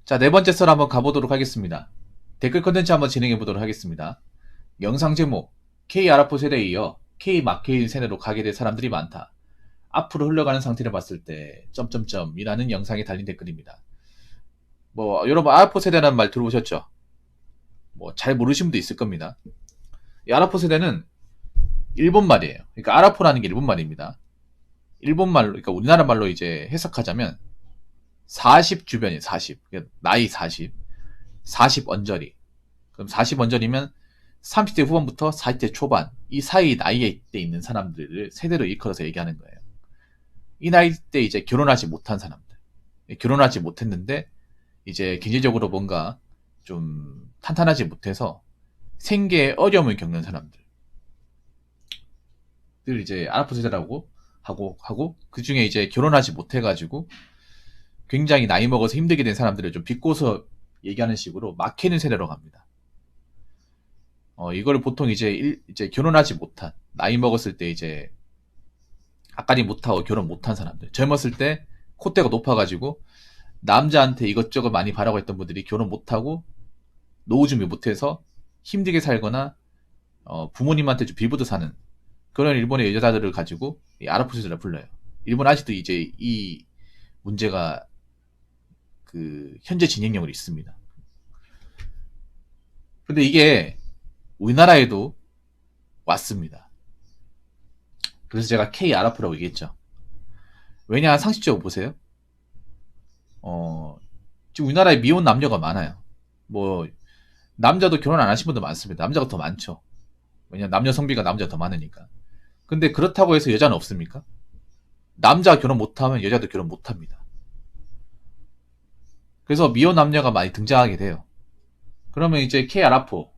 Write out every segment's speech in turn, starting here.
자, 네 번째 썰 한번 가보도록 하겠습니다. 댓글 컨텐츠 한번 진행해 보도록 하겠습니다. 영상 제목, K 아라포 세대에 이어 K 마케인 세대로 가게 될 사람들이 많다. 앞으로 흘러가는 상태를 봤을 때 점점점이라는 영상에 달린 댓글입니다. 여러분 아라포 세대라는 말 들어보셨죠? 잘 모르신 분도 있을 겁니다. 이 아라포 세대는 일본 말이에요. 그러니까 아라포라는 게 일본 말입니다. 일본 말로, 그러니까 우리나라 말로 이제 해석하자면 40 주변이에요. 40. 그러니까 나이 40. 40 언저리. 그럼 40 언저리면 30대 후반부터 40대 초반 이 사이 나이에 있는 사람들을 세대로 일컬어서 얘기하는 거예요. 이 나이 때 이제 결혼하지 못한 사람들. 결혼하지 못했는데 이제 경제적으로 뭔가 좀 탄탄하지 못해서 생계에 어려움을 겪는 사람들. 들 이제 아나포 세대라고 하고 그 중에 이제 결혼하지 못해가지고 굉장히 나이 먹어서 힘들게 된 사람들을 좀 비꼬서 얘기하는 식으로 막히는 세대로 갑니다. 이거를 보통 이제 결혼하지 못한, 나이 먹었을 때 이제 앞가림 못하고 결혼 못한 사람들, 젊었을 때 콧대가 높아가지고 남자한테 이것저것 많이 바라고 했던 분들이 결혼 못하고 노후 준비 못해서 힘들게 살거나 부모님한테 좀 빌부터 사는 그런 일본의 여자들을 가지고 아라포세대라 불러요. 일본 아직도 이제 이 문제가 현재 진행형으로 있습니다. 근데 이게 우리나라에도 왔습니다. 그래서 제가 K 아라포라고 얘기했죠. 왜냐, 상식적으로 보세요. 지금 우리나라에 미혼 남녀가 많아요. 남자도 결혼 안 하신 분도 많습니다. 남자가 더 많죠. 왜냐, 남녀 성비가 남자가 더 많으니까. 근데 그렇다고 해서 여자는 없습니까? 남자가 결혼 못하면 여자도 결혼 못합니다. 그래서 미혼 남녀가 많이 등장하게 돼요. 그러면 이제 K 아라포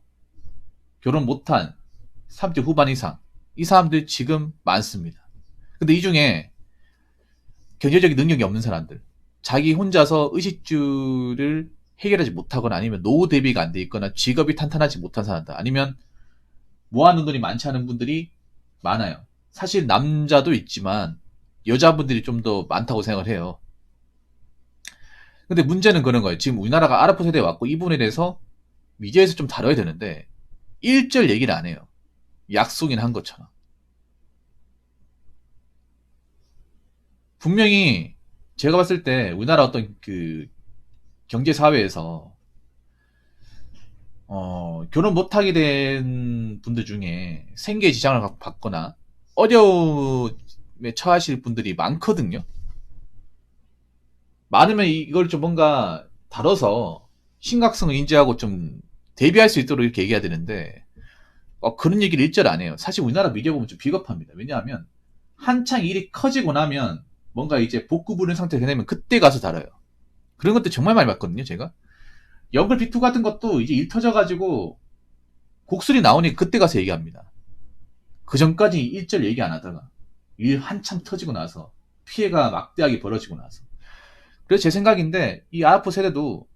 결혼 못한 30대 후반 이상 이 사람들 지금 많습니다. 근데 이 중에 경제적인 능력이 없는 사람들, 자기 혼자서 의식주를 해결하지 못하거나 아니면 노후 대비가 안 돼 있거나 직업이 탄탄하지 못한 사람들, 아니면 모아놓은 돈이 많지 않은 분들이 많아요. 사실 남자도 있지만 여자분들이 좀 더 많다고 생각을 해요. 근데 문제는 그런 거예요. 지금 우리나라가 아라포 세대에 왔고 이 부분에 대해서 미디어에서 좀 다뤄야 되는데 1절 얘기를 안 해요. 약속이나 한 것처럼. 분명히 제가 봤을 때 우리나라 어떤 경제 사회에서 결혼 못하게 된 분들 중에 생계 지장을 받거나 어려움에 처하실 분들이 많거든요. 많으면 이걸 좀 뭔가 다뤄서 심각성을 인지하고 좀 대비할 수 있도록 이렇게 얘기해야 되는데 그런 얘기를 일절 안 해요. 사실 우리나라 미디어 보면 좀 비겁합니다. 왜냐하면 한창 일이 커지고 나면 뭔가 이제 복구 부른 상태가 되면 그때 가서 다뤄요. 그런 것도 정말 많이 봤거든요, 제가. 연글 비투 같은 것도 이제 일 터져가지고 곡술이 나오니 그때 가서 얘기합니다. 그 전까지 일절 얘기 안 하다가 일 한참 터지고 나서 피해가 막대하게 벌어지고 나서. 그래서 제 생각인데 이 아라포 세대도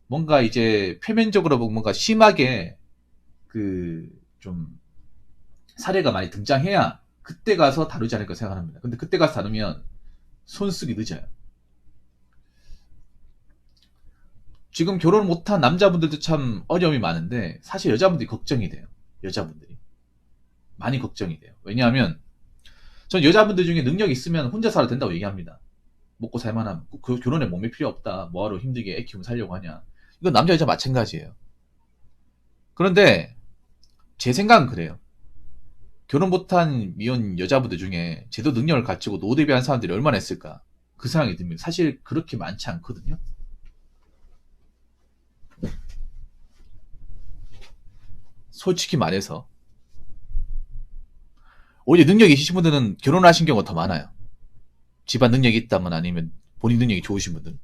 뭔가 이제 표면적으로 뭔가 심하게 좀 사례가 많이 등장해야 그때 가서 다루지 않을까 생각합니다. 근데 그때 가서 다루면 손쓰기 늦어요. 지금 결혼 못한 남자분들도 참 어려움이 많은데 사실 여자분들이 걱정이 돼요. 여자분들이 많이 걱정이 돼요. 왜냐하면 전 여자분들 중에 능력이 있으면 혼자 살아도 된다고 얘기합니다. 먹고 살만하면 그 결혼에 몸이 필요 없다. 뭐하러 힘들게 애 키우면 살려고 하냐. 이건 남자 여자 마찬가지예요. 그런데 제 생각은 그래요. 결혼 못한 미혼 여자분들 중에 제도 능력을 갖추고 노후 대비한 사람들이 얼마나 있을까 그 생각이 듭니다. 사실 그렇게 많지 않거든요. 솔직히 말해서 오히려 능력이 있으신 분들은 결혼하신 경우가 더 많아요. 집안 능력이 있다면 아니면 본인 능력이 좋으신 분들은.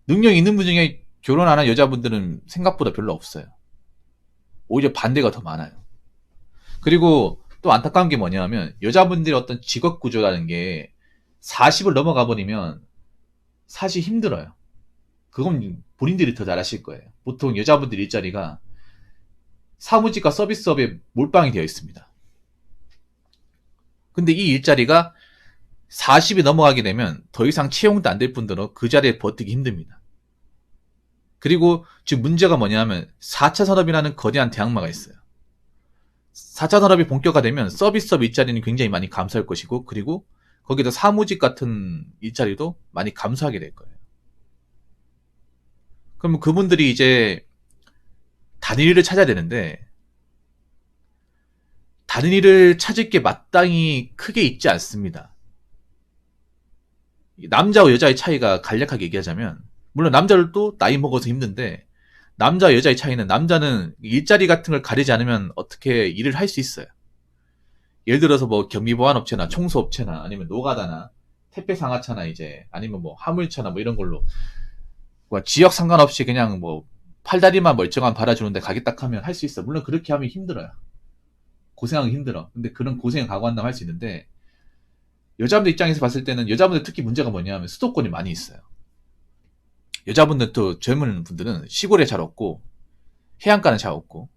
능력이 있는 분 중에 결혼 안 한 여자분들은 생각보다 별로 없어요. 오히려 반대가 더 많아요. 그리고 또 안타까운 게 뭐냐면 여자분들의 어떤 직업 구조라는 게 40을 넘어가 버리면 사실 힘들어요. 그건 본인들이 더 잘하실 거예요. 보통 여자분들 일자리가 사무직과 서비스업에 몰빵이 되어 있습니다. 근데 이 일자리가 40이 넘어가게 되면 더 이상 채용도 안 될 분들은 그 자리에 버티기 힘듭니다. 그리고 지금 문제가 뭐냐면 4차 산업이라는 거대한 대항마가 있어요. 4차 산업이 본격화되면 서비스업 일자리는 굉장히 많이 감소할 것이고, 그리고 거기다 사무직 같은 일자리도 많이 감소하게 될 거예요. 그러면 그분들이 이제 다른 일을 찾아야 되는데, 다른 일을 찾을 게 마땅히 크게 있지 않습니다. 남자와 여자의 차이가 간략하게 얘기하자면, 물론 남자들도 나이 먹어서 힘든데, 남자와 여자의 차이는, 남자는 일자리 같은 걸 가리지 않으면 어떻게 일을 할 수 있어요. 예를 들어서 뭐 경비보안업체나 청소업체나 아니면 노가다나 택배상하차나 이제 아니면 뭐 화물차나 뭐 이런 걸로 뭐 지역 상관없이 그냥 뭐 팔다리만 멀쩡한 받아주는데 가겠다 하면 할 수 있어. 물론 그렇게 하면 힘들어요. 고생하기 힘들어. 근데 그런 고생을 각오한다면 할 수 있는데, 여자분들 입장에서 봤을 때는 여자분들 특히 문제가 뭐냐면 수도권이 많이 있어요. 여자분들 또 젊은 분들은 시골에 잘 없고 해안가는 잘 없고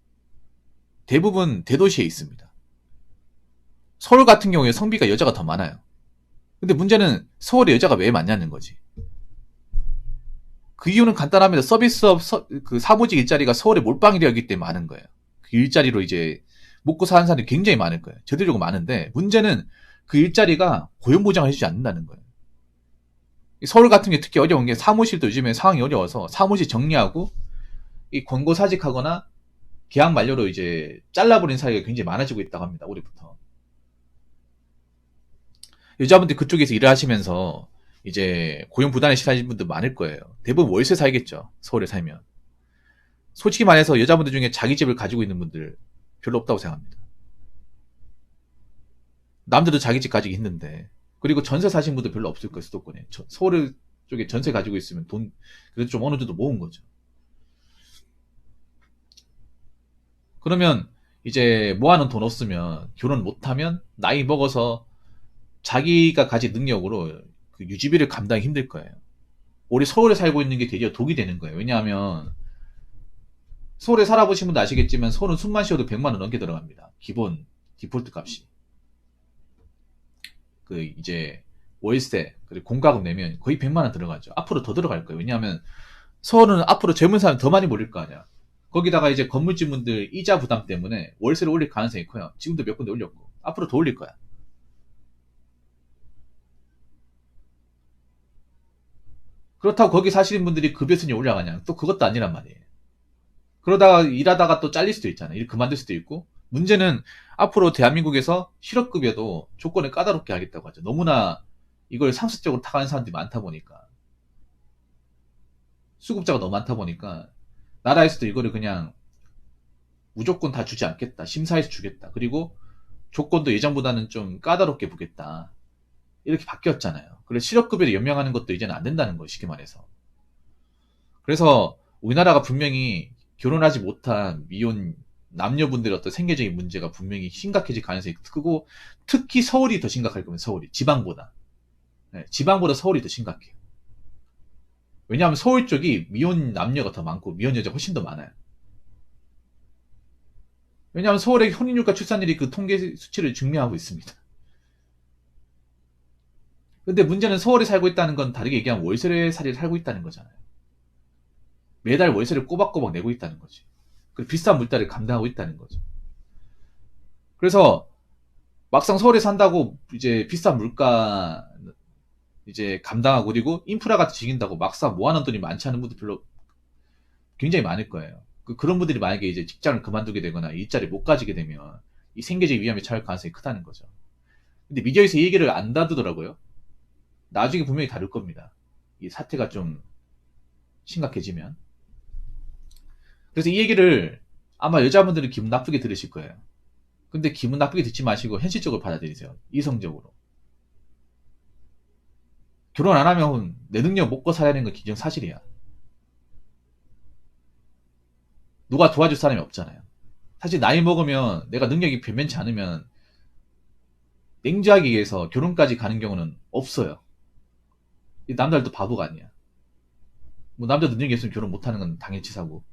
대부분 대도시에 있습니다. 서울 같은 경우에 성비가 여자가 더 많아요. 근데 문제는 서울에 여자가 왜 많냐는 거지. 그 이유는 간단합니다. 서비스업, 그 사무직 일자리가 서울에 몰빵이 되었기 때문에 많은 거예요. 그 일자리로 이제 먹고 사는 사람들이 굉장히 많을 거예요. 저들이고 많은데, 문제는 그 일자리가 고용보장을 해주지 않는다는 거예요. 서울 같은 게 특히 어려운 게, 사무실도 요즘에 상황이 어려워서 사무실 정리하고 이 권고 사직하거나 계약 만료로 이제 잘라버린 사례가 굉장히 많아지고 있다고 합니다. 올해부터. 여자분들 그쪽에서 일을 하시면서 이제 고용 부단에 시달리는 분들 많을 거예요. 대부분 월세 살겠죠. 서울에 살면. 솔직히 말해서 여자분들 중에 자기 집을 가지고 있는 분들 별로 없다고 생각합니다. 남들도 자기 집 가지기 힘든데. 그리고 전세 사신 분들 별로 없을 거예요. 수도권에. 서울 쪽에 전세 가지고 있으면 돈 그래도 좀 어느 정도 모은 거죠. 그러면 이제 모아놓은 돈 없으면, 결혼 못하면 나이 먹어서 자기가 가진 능력으로 그 유지비를 감당하기 힘들 거예요. 우리 서울에 살고 있는 게 되려 독이 되는 거예요. 왜냐하면 서울에 살아보신 분도 아시겠지만 서울은 숨만 쉬어도 100만 원 넘게 들어갑니다. 기본 디폴트 값이. 그 이제 월세 그리고 공과금 내면 거의 100만 원 들어가죠. 앞으로 더 들어갈 거예요. 왜냐하면 서울은 앞으로 젊은 사람 더 많이 몰릴 거 아니야. 거기다가 이제 건물주분들 이자 부담 때문에 월세를 올릴 가능성이 커요. 지금도 몇 군데 올렸고 앞으로 더 올릴 거야. 그렇다고 거기 사시는 분들이 급여 순위 올라가냐? 또 그것도 아니란 말이에요. 그러다가 일하다가 또 잘릴 수도 있잖아요. 일 그만둘 수도 있고. 문제는 앞으로 대한민국에서 실업급여도 조건을 까다롭게 하겠다고 하죠. 너무나 이걸 상습적으로 타가는 사람들이 많다 보니까. 수급자가 너무 많다 보니까 나라에서도 이거를 그냥 무조건 다 주지 않겠다. 심사해서 주겠다. 그리고 조건도 예전보다는 좀 까다롭게 보겠다. 이렇게 바뀌었잖아요. 그래서 실업급여를 연명하는 것도 이제는 안 된다는 거예요. 쉽게 말해서. 그래서 우리나라가 분명히 결혼하지 못한 미혼 남녀분들의 어떤 생계적인 문제가 분명히 심각해질 가능성이 크고, 특히 서울이 더 심각할 겁니다. 서울이. 지방보다. 네, 지방보다 서울이 더 심각해요. 왜냐하면 서울 쪽이 미혼 남녀가 더 많고 미혼 여자가 훨씬 더 많아요. 왜냐하면 서울의 혼인율과 출산율이 그 통계 수치를 증명하고 있습니다. 근데 문제는 서울에 살고 있다는 건 다르게 얘기하면 월세살이를 살고 있다는 거잖아요. 매달 월세를 꼬박꼬박 내고 있다는 거지. 그리고 비싼 물가를 감당하고 있다는 거죠. 그래서 막상 서울에 산다고 이제 비싼 물가 이제 감당하고, 그리고 인프라가 지긴다고 막상 모아놓은 돈이 많지 않은 분들 별로 굉장히 많을 거예요. 그런 분들이 만약에 이제 직장을 그만두게 되거나 일자리 못 가지게 되면 이 생계적 위험에 처할 가능성이 크다는 거죠. 근데 미디어에서 이 얘기를 안 다루더라고요. 나중에 분명히 다룰 겁니다. 이 사태가 좀 심각해지면. 그래서 이 얘기를 아마 여자분들은 기분 나쁘게 들으실 거예요. 근데 기분 나쁘게 듣지 마시고 현실적으로 받아들이세요. 이성적으로. 결혼 안 하면 내 능력 먹고 살아야 하는 건 기정사실이야. 누가 도와줄 사람이 없잖아요. 사실 나이 먹으면 내가 능력이 변변치 않으면 냉정하게 얘기해서 결혼까지 가는 경우는 없어요. 이 남자들도 바보가 아니야. 뭐 남자 능력이 있으면 결혼 못하는 건 당연치사고.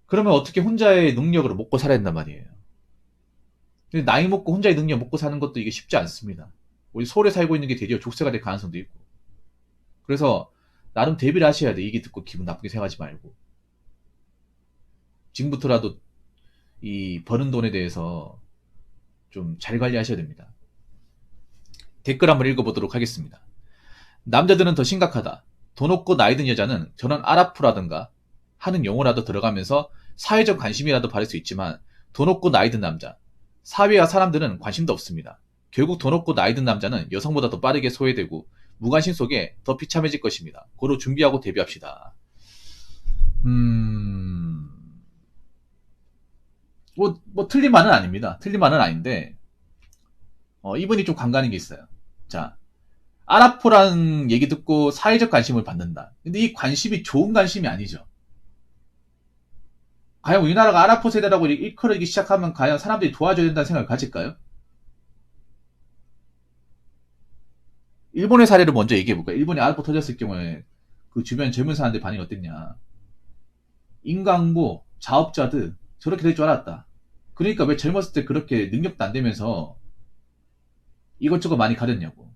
그러면 어떻게 혼자의 능력으로 먹고 살아야 된단 말이에요. 근데 나이 먹고 혼자의 능력 먹고 사는 것도 이게 쉽지 않습니다. 우리 서울에 살고 있는 게 되려 족쇄가 될 가능성도 있고. 그래서 나름 대비를 하셔야 돼. 얘기 듣고 기분 나쁘게 생각하지 말고. 지금부터라도 이 버는 돈에 대해서 좀 잘 관리하셔야 됩니다. 댓글 한번 읽어보도록 하겠습니다. 남자들은 더 심각하다. 돈 없고 나이 든 여자는 저런 아랍프라든가 하는 용어라도 들어가면서 사회적 관심이라도 받을 수 있지만 돈 없고 나이 든 남자, 사회와 사람들은 관심도 없습니다. 결국 돈 없고 나이 든 남자는 여성보다 더 빠르게 소외되고 무관심 속에 더 비참해질 것입니다. 고로 준비하고 대비합시다. 틀린 말은 아닙니다. 틀린 말은 아닌데, 이분이 좀 간과하는 게 있어요. 자, 아랍포라는 얘기 듣고 사회적 관심을 받는다. 근데 이 관심이 좋은 관심이 아니죠. 과연 우리나라가 아랍포 세대라고 일컬어지기 시작하면 과연 사람들이 도와줘야 된다는 생각을 가질까요? 일본의 사례를 먼저 얘기해볼까요? 일본이 아랍포 터졌을 경우에 그 주변 젊은 사람들 반응이 어땠냐. 인강고, 자업자들 저렇게 될 줄 알았다. 그러니까 왜 젊었을 때 그렇게 능력도 안 되면서 이것저것 많이 가렸냐고.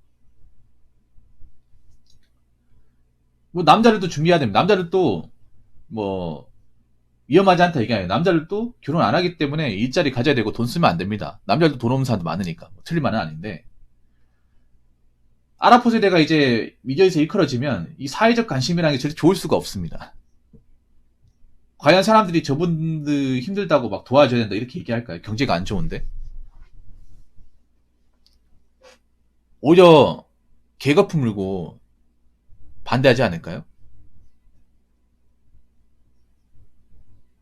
뭐 남자들도 준비해야 됩니다. 남자들도 뭐 위험하지 않다 얘기해요. 남자들도 결혼 안 하기 때문에 일자리 가져야 되고 돈 쓰면 안 됩니다. 남자들도 돈 없는 사람도 많으니까. 뭐 틀린 말은 아닌데. 아랍포 세대가 이제 미디어에서 일컬어지면 이 사회적 관심이라는 게 절대 좋을 수가 없습니다. 과연 사람들이 저분들 힘들다고 막 도와줘야 된다 이렇게 얘기할까요? 경제가 안 좋은데. 오히려 개거품 물고 반대하지 않을까요?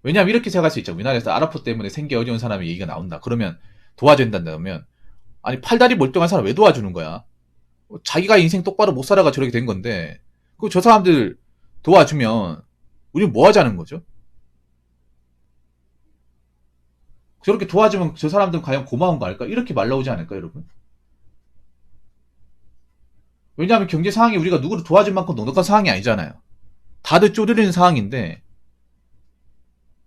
왜냐하면 이렇게 생각할 수 있죠. 우리나라에서 아랍포 때문에 생계 어려운 사람이 얘기가 나온다. 그러면 도와줘야 된다면 아니 팔다리 멀쩡한 사람 왜 도와주는 거야? 자기가 인생 똑바로 못 살아가 저렇게 된 건데 그 저 사람들 도와주면 우리는 뭐 하자는 거죠? 저렇게 도와주면 저 사람들은 과연 고마운 거 알까? 이렇게 말 나오지 않을까 여러분? 왜냐하면 경제 상황이 우리가 누구를 도와줄 만큼 넉넉한 상황이 아니잖아요. 다들 쪼들리는 상황인데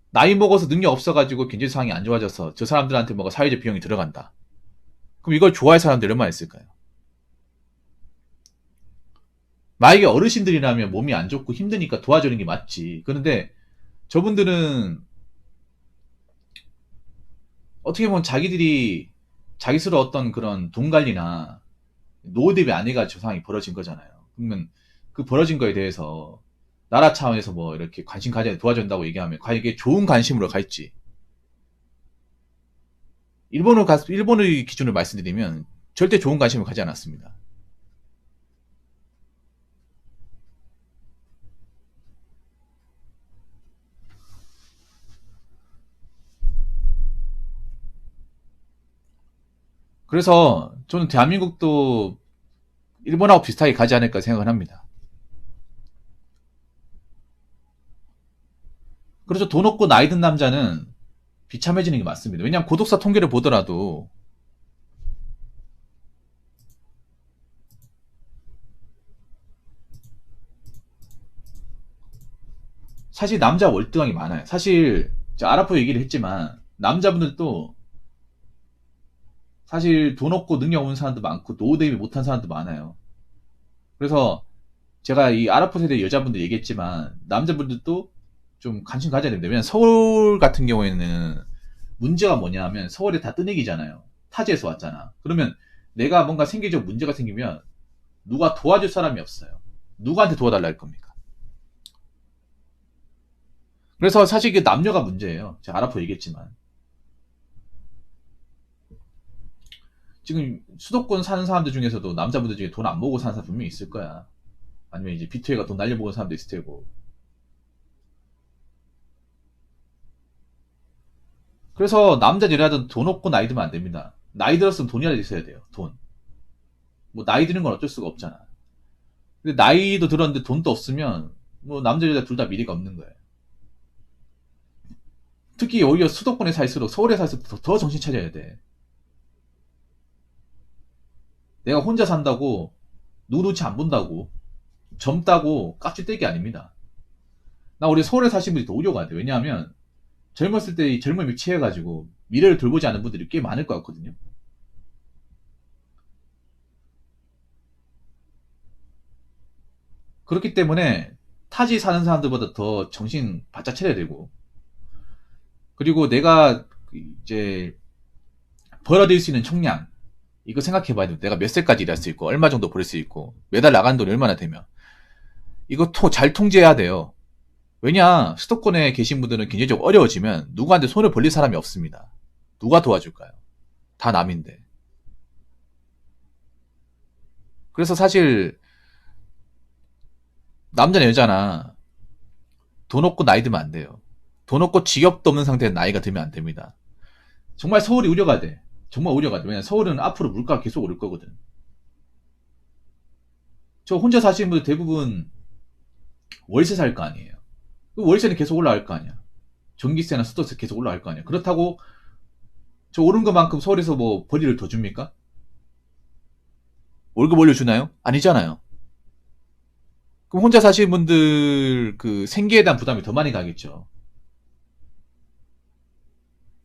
나이 먹어서 능력 없어가지고 경제 상황이 안 좋아져서 저 사람들한테 뭐가 사회적 비용이 들어간다. 그럼 이걸 좋아할 사람들 얼마나 있을까요? 만약에 어르신들이라면 몸이 안 좋고 힘드니까 도와주는 게 맞지. 그런데 저분들은 어떻게 보면 자기들이 자기 스스로 어떤 그런 돈 관리나 노후 대비 안 해가지고 상황이 벌어진 거잖아요. 그러면 그 벌어진 거에 대해서 나라 차원에서 뭐 이렇게 관심 가져야 도와준다고 얘기하면 과연 이게 좋은 관심으로 갈지. 일본의 기준을 말씀드리면 절대 좋은 관심을 가지 않았습니다. 그래서 저는 대한민국도 일본하고 비슷하게 가지 않을까 생각을 합니다. 그래서 돈 없고 나이 든 남자는 비참해지는 게 맞습니다. 왜냐하면 고독사 통계를 보더라도 사실 남자 월등하게 많아요. 사실 아랍포 얘기를 했지만 남자분들도 사실 돈 없고 능력 없는 사람도 많고 노후 대비 못한 사람도 많아요. 그래서 제가 이 아랍포 세대 여자분들 얘기했지만 남자분들도 좀 관심 가져야 됩니다. 왜냐면 서울 같은 경우에는 문제가 뭐냐면 서울에 다 뜨내기잖아요. 타지에서 왔잖아. 그러면 내가 뭔가 생계적 문제가 생기면 누가 도와줄 사람이 없어요. 누구한테 도와달라 할 겁니까? 그래서 사실 이게 남녀가 문제예요. 제가 아랍포 얘기했지만 지금 수도권 사는 사람들 중에서도 남자분들 중에 돈 안 모으고 사는 사람 분명히 있을 거야. 아니면 이제 비투에가 돈 날려먹은 사람도 있을 테고. 그래서 남자 여자든 돈 없고 나이 들면 안 됩니다. 나이 들었으면 돈이라도 있어야 돼요. 돈. 뭐 나이 드는 건 어쩔 수가 없잖아. 근데 나이도 들었는데 돈도 없으면 뭐 남자 여자 둘 다 미래가 없는 거예요. 특히 오히려 수도권에 살수록 서울에 살수록 더 정신 차려야 돼. 내가 혼자 산다고 누구 눈치 안 본다고 젊다고 깍지 떼기 아닙니다. 나 우리 서울에 사신 분들이 더 우려가 돼. 왜냐하면 젊었을 때 이 젊음이 취해가지고 미래를 돌보지 않은 분들이 꽤 많을 것 같거든요. 그렇기 때문에 타지 사는 사람들보다 더 정신 바짝 차려야 되고, 그리고 내가 이제 벌어들일 수 있는 총량, 이거 생각해봐야 돼. 내가 몇 세까지 일할 수 있고, 얼마 정도 벌 수 있고, 매달 나가는 돈이 얼마나 되면. 이거 잘 통제해야 돼요. 왜냐, 수도권에 계신 분들은 경제적으로 어려워지면 누구한테 손을 벌릴 사람이 없습니다. 누가 도와줄까요? 다 남인데. 그래서 사실 남자나 여자나 돈 없고 나이 들면 안 돼요. 돈 없고 직업도 없는 상태에 나이가 들면 안 됩니다. 정말 서울이 우려가 돼. 정말 우려가 돼. 왜냐면 서울은 앞으로 물가가 계속 오를 거거든. 저 혼자 사시는 분들 대부분 월세 살 거 아니에요. 그 월세는 계속 올라갈 거 아니야. 전기세나 수도세 계속 올라갈 거 아니야. 그렇다고 저 오른 것만큼 서울에서 뭐 벌이를 더 줍니까? 월급 올려주나요? 아니잖아요. 그럼 혼자 사시는 분들 그 생계에 대한 부담이 더 많이 가겠죠.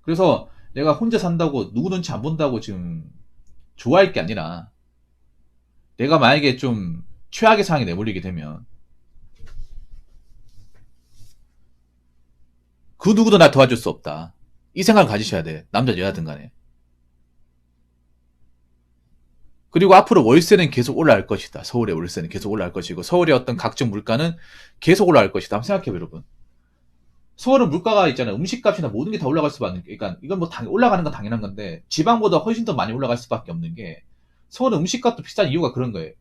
그래서 내가 혼자 산다고 누구 눈치 안 본다고 지금 좋아할 게 아니라, 내가 만약에 좀 최악의 상황에 내몰리게 되면 그 누구도 날 도와줄 수 없다. 이 생각을 가지셔야 돼. 남자 여자든 간에. 그리고 앞으로 월세는 계속 올라갈 것이다. 서울의 월세는 계속 올라갈 것이고, 서울의 어떤 각종 물가는 계속 올라갈 것이다. 한번 생각해봐요, 여러분. 서울은 물가가 있잖아요. 음식값이나 모든 게 다 올라갈 수밖에, 그러니까 이건 뭐 올라가는 건 당연한 건데, 지방보다 훨씬 더 많이 올라갈 수밖에 없는 게, 서울은 음식값도 비싼 이유가 그런 거예요.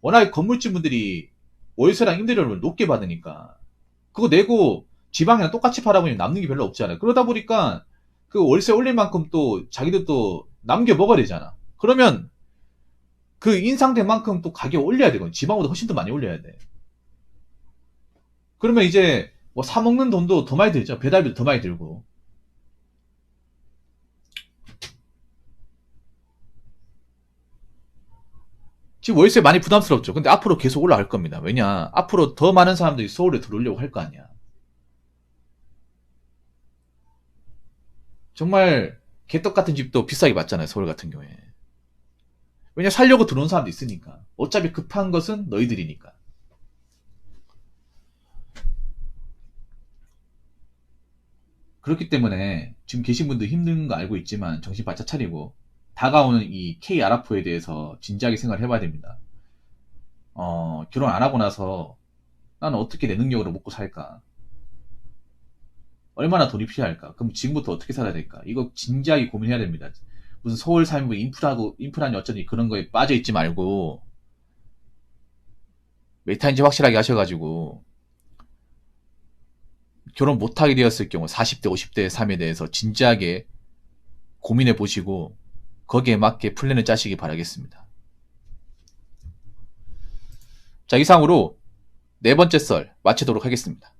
워낙에 건물주분들이 월세랑 임대료를 높게 받으니까, 그거 내고 지방이랑 똑같이 팔아보면 남는 게 별로 없잖아요. 그러다 보니까 그 월세 올릴 만큼 또 자기들도 남겨 먹어야 되잖아. 그러면 그 인상된 만큼 또 가격 올려야 되거든. 지방보다 훨씬 더 많이 올려야 돼. 그러면 이제 뭐 사먹는 돈도 더 많이 들죠. 배달비도 더 많이 들고. 지금 월세 많이 부담스럽죠. 근데 앞으로 계속 올라갈 겁니다. 왜냐, 앞으로 더 많은 사람들이 서울에 들어오려고 할 거 아니야. 정말 개떡 같은 집도 비싸게 받잖아요. 서울 같은 경우에. 왜냐, 살려고 들어온 사람도 있으니까. 어차피 급한 것은 너희들이니까. 그렇기 때문에 지금 계신 분들 힘든 거 알고 있지만 정신 바짝 차리고 다가오는 이 K 아라포에 대해서 진지하게 생각을 해봐야 됩니다. 결혼 안 하고 나서 나는 어떻게 내 능력으로 먹고 살까? 얼마나 돈이 필요할까? 그럼 지금부터 어떻게 살아야 될까? 이거 진지하게 고민해야 됩니다. 무슨 서울 살면 인프라니 어쩌니 그런 거에 빠져 있지 말고 메타인지 확실하게 하셔가지고 결혼 못하게 되었을 경우 40대, 50대의 삶에 대해서 진지하게 고민해 보시고 거기에 맞게 플랜을 짜시기 바라겠습니다. 자, 이상으로 네 번째 썰 마치도록 하겠습니다.